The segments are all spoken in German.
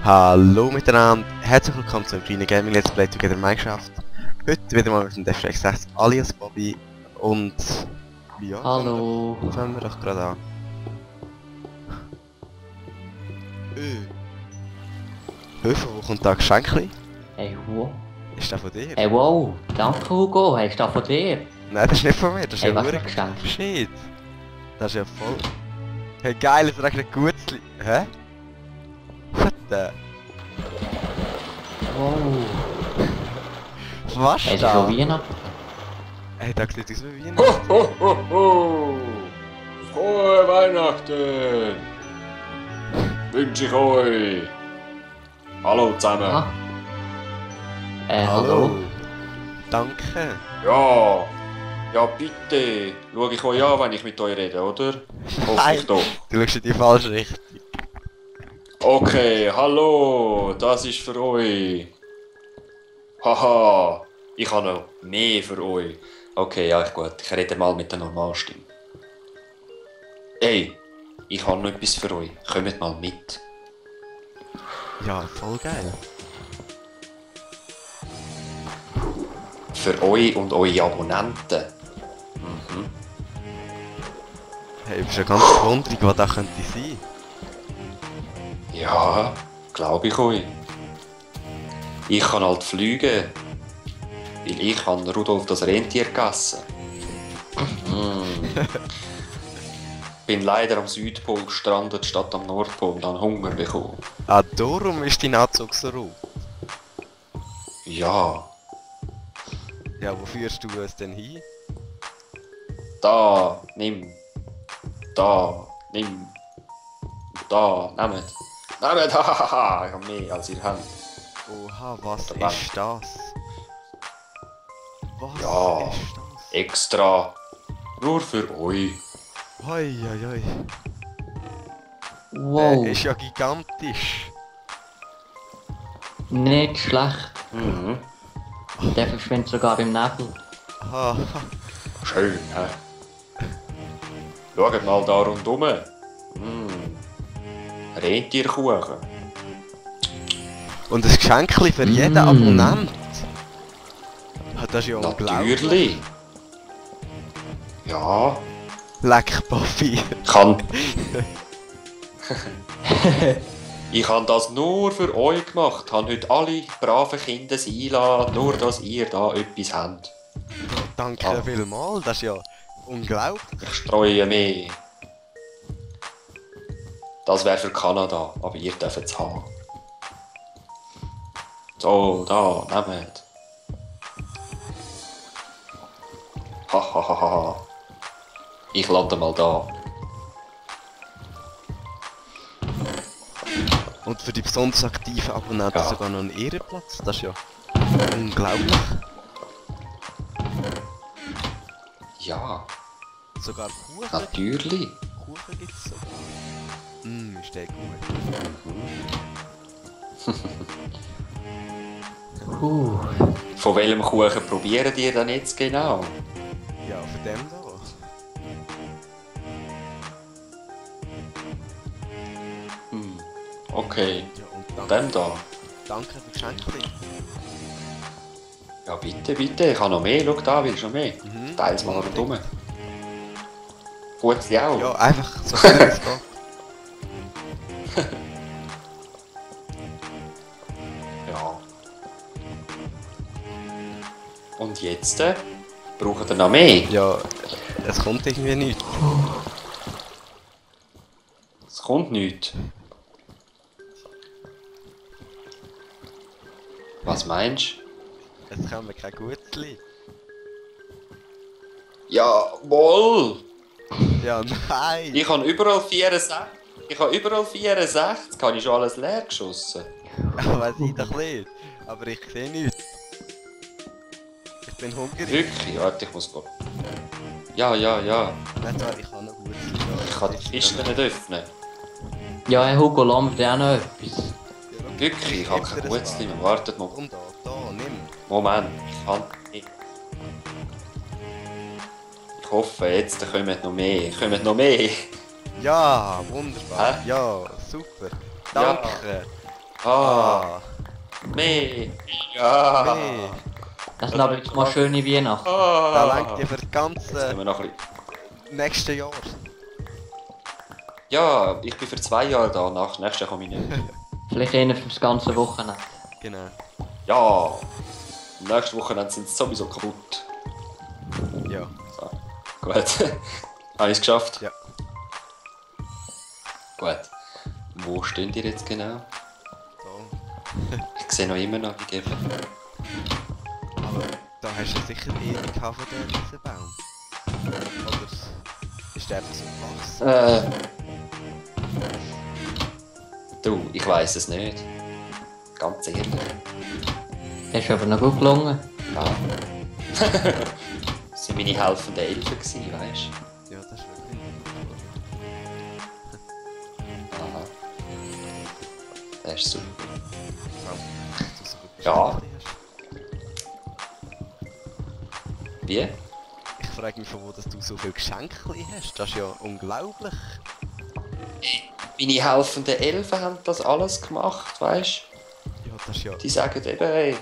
Hallo miteinander, herzlich willkommen zu einem kleinen Gaming Let's Play Together Minecraft. Heute wieder mal mit dem Defrex 6 alias Bobby und... ja, hallo. Fangen wir doch gerade an. Hilfe, wo kommt da ein Geschenkli? Hey, wow. Ist das von dir? Hey, wow. Danke, Hugo. Hey, ist das von dir? Nein, das ist nicht von mir, das ist Hey, ja was für nur ein Geschenk? Shit. Das ist ja voll... Hey geil, es regnet Gutzli. Hä? What the... Wow. Was Hey, ist da? schon Weihnachten? Hey, da sieht aus wie Ho, Weihnachten. ho, ho, ho. Frohe Weihnachten! Wünsche ich euch! Hallo zusammen! Ah. Hallo. Danke. Ja! Ja bitte! Schau ich euch an, wenn ich mit euch rede, oder? Hoffe Nein. ich doch. Du schaust in die falsche Richtung. Okay, hallo! Das ist für euch! Haha! Ich habe noch mehr für euch. Okay, ja, gut. Ich rede mal mit der Normalstimme. Hey! Ich habe noch etwas für euch. Kommt mal mit. Ja, voll geil. Für euch und eure Abonnenten. Hey, ich bin schon ganz wundrig, was das könnte sein. Ja, glaube ich euch. Ich kann halt fliegen. Weil ich habe Rudolf das Rentier gegessen. Bin leider am Südpol gestrandet statt am Nordpol und habe Hunger bekommen. Ah, darum ist dein Anzug so rot. Ja, Ja, wo führst du es denn hin? da, nimm. Da, nimm. Da, nehmt. Nehmt, hahaha. Ich habe mehr als ihr habt. Oha, was Der ist Bank. das? Was Ja. ist das? Extra. Nur für euch. Hoi, hoi, hoi. Wow. Ist ja gigantisch. Nicht schlecht. Mhm. Der verschwindet sogar im Nebel. Aha. Schön, hä? Schaut mal da rundum. Rentierkuchen. Und ein Geschenkli für jeden Abonnent. Ah, das ist ja unglaublich. Natürlich. Ja, Leck, Bobby. kann. Ich habe das nur für euch gemacht. Ich habe heute alle braven Kinder sein lassen, nur dass ihr da etwas habt. Danke Ah. vielmals, das ist ja unglaublich. Ich streue mehr. Das wäre für Kanada, aber ihr dürft es haben. So, da, nehmt. Hahaha. Ich lande mal da. Und für die besonders aktiven Abonnenten Ja. sogar noch einen Ehrenplatz. Das ist ja unglaublich. Ja, Sogar Kuchen. natürlich. Kuchen gibt's sogar. Ist der gut. Von welchem Kuchen probiert ihr denn jetzt genau? Ja, von dem da. Okay, Ja, und danke, dem da. danke für die Geschenkli. Ja, bitte, bitte. Ich habe noch mehr. Schau da, willst du noch mehr? Mhm. Teils mal rundum. Futzli auch. Ja, einfach so schnell es geht. Ja. Und jetzt? Braucht ihr noch mehr? Ja, es kommt irgendwie nicht. Es kommt nichts. Was meinst du? Es kommen kein Gutzli. Jawohl! Ja, nein. Ich habe überall 64. Ich habe überall 64. Habe ich schon alles leer geschossen? Ja, weiß ich doch nicht. Aber ich sehe nichts. Ich bin hungrig. Wirklich? Warte, ich muss gehen. Ja. Nein, zwar, ich kann noch Gutzli. Ich kann die Kiste nicht öffnen. Ja, hey, Hugo, lass mir dir auch noch etwas. Wirklich? Ich habe kein Gutzli mehr. Wartet mal. Komm da, nimm. Moment, ich kann nicht. Ich hoffe, jetzt kommen noch mehr. Kommen noch mehr. Ja, wunderbar. Hä? Ja, super. Danke. Ah, mehr. Ja. Nee. Das sind aber jetzt mal schöne Weihnachten. Da Ah. lenkt ihr für das Jetzt ganze können wir noch ein bisschen... nächste Jahr. Ja, ich bin für 2 Jahre da, nächstes Jahr komme ich nicht. Vielleicht eher für das ganze Wochenende. Genau. Ja, nächste Woche sind sie sowieso kaputt. Ja. So. Gut. Habe ich es geschafft? Ja. Gut. Wo stehen ihr jetzt genau? So. Ich sehe noch immer noch die Gäbe. Aber da hast du sicher ewig gehabt von diesem Baum. Oder ist der so gewachsen? Du, ich weiß es nicht. Ganz ehrlich. Das ist aber noch gut gelungen. Ja. Das waren meine helfenden Elfen, weißt du? Ja, das ist wirklich. Aha. Das ist super. Dass du so gut Ja. Geschenke hast. Wie? Ich frage mich, von wo dass du so viele Geschenke hast. Das ist ja unglaublich. Meine helfenden Elfen haben das alles gemacht, weißt Ja, das ist ja. du? Die sagen eben, hey,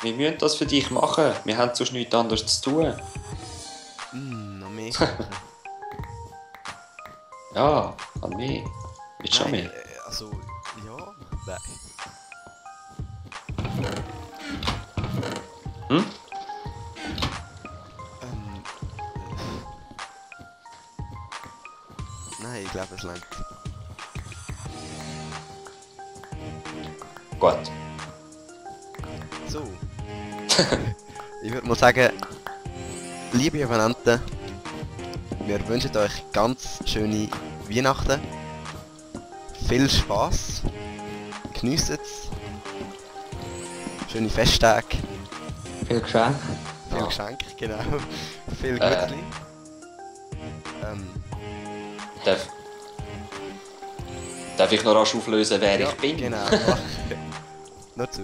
wir müssen das für dich machen. Wir haben sonst nichts anderes zu tun. Noch mehr Geschenke. Ja, an mich. Willst du schon Nein, mehr? also, ja, nein. Hm? Ähm, nein, ich glaube, es langt. Gut. So. Ich würde mal sagen, liebe Abonnenten, wir wünschen euch ganz schöne Weihnachten. Viel Spaß. Geniessen es. Schöne Festtage. Viel Geschenk. Viel Ja. Geschenke, genau. Viel Glück. Darf ich noch rasch auflösen, wer ich bin? Genau. Mach. Nur zu.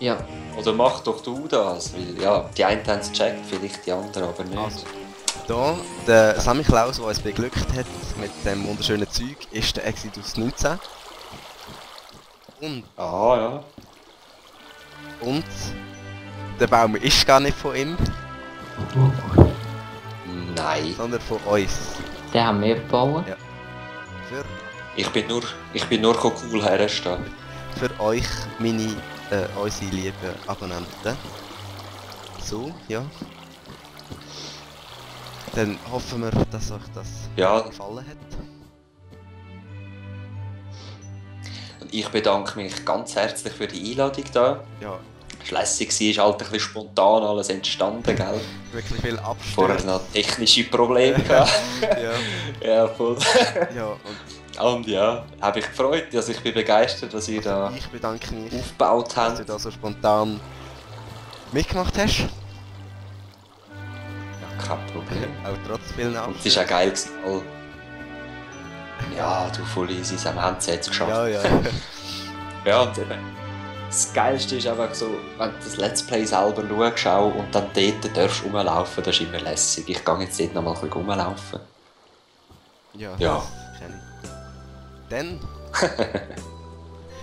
Ja. Oder mach doch du das, weil ja, die einen haben es gecheckt, vielleicht die anderen aber nicht. Also. Da, der Sammy Klaus, der uns beglückt hat mit dem wunderschönen Zeug, ist der Exodus 19. Ah Und der Baum ist gar nicht von ihm, ja. Nein. sondern von uns. Den haben wir gebaut. Ja. Für, Ich bin nur cool herstehen. für euch, meine, unsere lieben Abonnenten. So, ja. Dann hoffen wir, dass euch das Ja. gefallen hat. Und ich bedanke mich ganz herzlich für die Einladung da. Ja, Es war lässig, ist halt ein bisschen spontan alles entstanden, gell? wirklich viel Vorher Abstand. noch technische Probleme gehabt. Ja, Ja, voll. ja, Und ja, habe ich gefreut, also ich bin begeistert, was ihr da und ich bedanke mich, aufgebaut dass du habt. da so spontan mitgemacht hast. Ja, kein Problem. Auch trotz vielen Und es war auch geil gewesen, all. Ja, du voll easy, wir haben es jetzt geschafft. Ja, ja. Ja, und eben, das Geilste ist einfach so, wenn du das Let's Play selber schaust und dann dort darfst du rumlaufen, das ist immer lässig. Ich gehe jetzt dort noch mal ein bisschen rumlaufen. Ja, Ja. das kenne ich. Dann...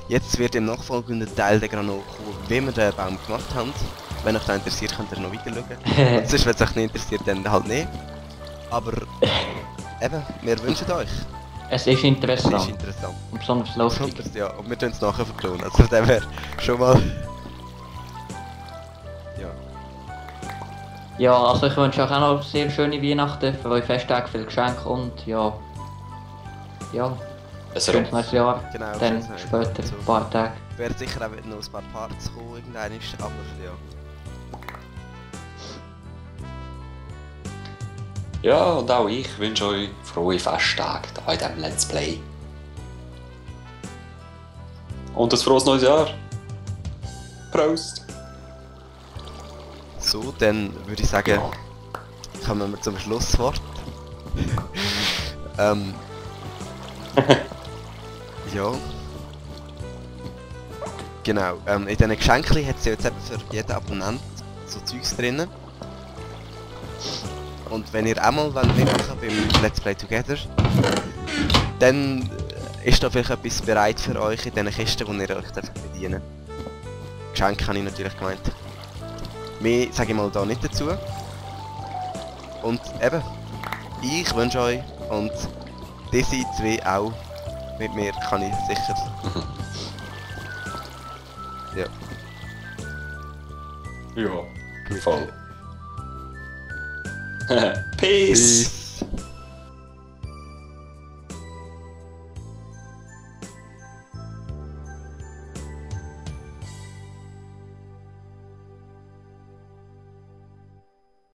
Jetzt wird im nachfolgenden Teil der Grano kommen, wie wir den Baum gemacht haben. Wenn euch das interessiert, könnt ihr noch weiter schauen. Und sonst, wenn es euch nicht interessiert, dann halt nicht. Aber... Eben, wir wünschen euch. Es ist Es ist interessant. interessant. Und besonders lustig. Besonders, ja, und wir tun es nachher verklonen. Also von dem her schon mal... Ja. Ja, also ich wünsche euch auch noch sehr schöne Weihnachten, für eure Festtage, viel Geschenke und ja... Ja, Also, schönes neues Jahr. Genau. Dann schönes später, So. ein paar Tage. Werden sicher auch noch ein paar Parts kommen, irgendwann ist, aber ja. ja, und auch ich wünsche euch frohe Festtage hier in diesem Let's Play. Und ein frohes neues Jahr. Prost! So, dann würde ich sagen, kommen wir zum Schlusswort. Ja. Genau, in diesen Geschenken hat es ja jetzt eben für jeden Abonnent so Zeugs drinnen. Und wenn ihr auch mal mitmachen beim Let's Play Together, dann Ist da vielleicht etwas bereit für euch in diesen Kisten, die ihr euch bedienen dürft? Geschenke habe ich natürlich gemeint. Mehr sage ich mal da nicht dazu. Und eben, ich wünsche euch und diese zwei auch mit mir kann ich sicher. Ja. Ja, voll. Peace.